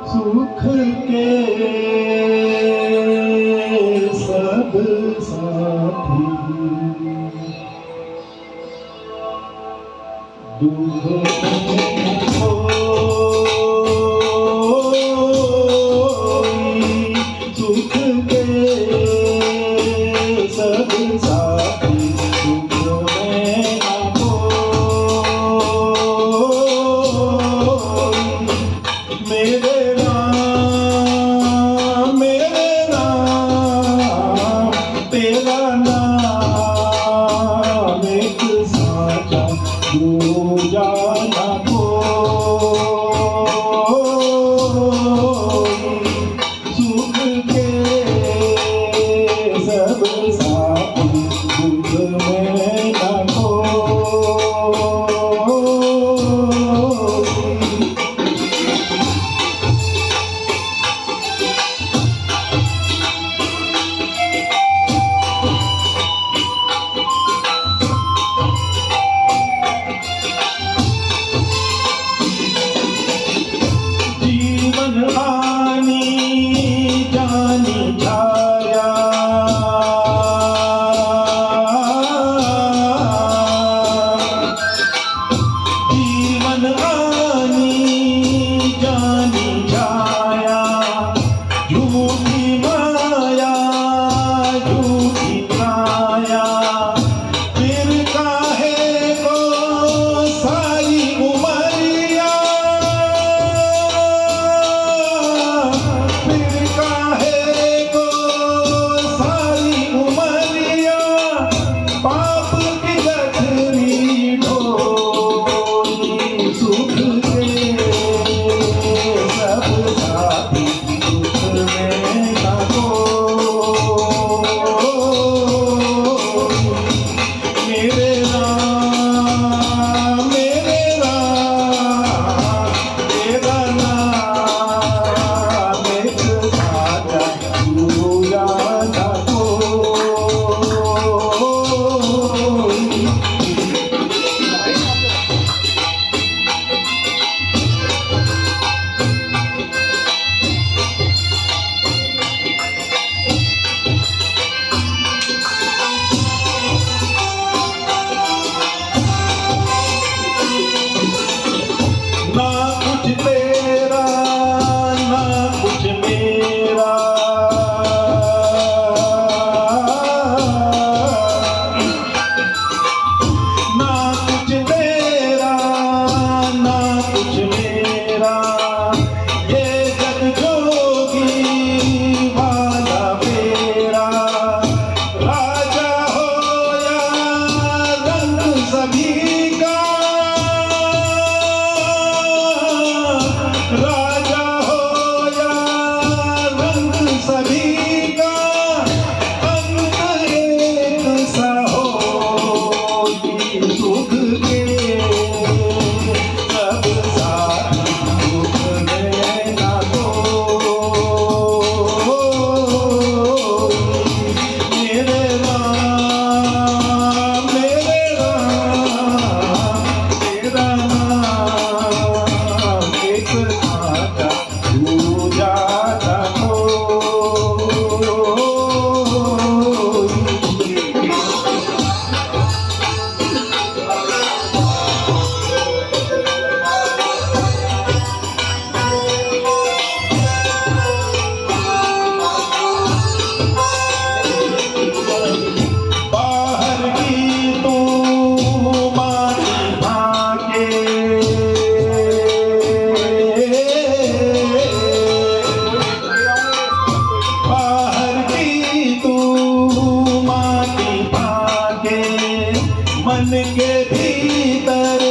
सुख के सब साथी दुख में खोई, सुख के सब साथी दुख में न खोई। मेरे राम तेरा नाम एक साचा दूजा न कोई। सुख के सब साथी दुख में न कोई। जीवन आनी जानी छाया, जीवन आनी जानी छाया, झूठी माया झूठी काया, फिर काहे को सारी उमरिया, फिर काहे को सारी उमरिया, पाप की गठरी ढोई। सुख के सब साथी दुख में न कोई। मेरे राम तेरा नाम एक साचा दूजा न कोई। ना कुछ तेरा ना कुछ मेरा, ना कुछ तेरा ना कुछ मेरा, ये जग जोगी वाला फेरा। राजा हो या रंग सभी का, राजा हो या रंग सभी का, अंत एक सा होगी। सुख के सब साथी दुख में न कोई। मेरे राम तेरा नाम एक साचा दूजा न कोई। बाहर की तू माटी भागे, बाहर की तू माटी भागे, मन के भीतर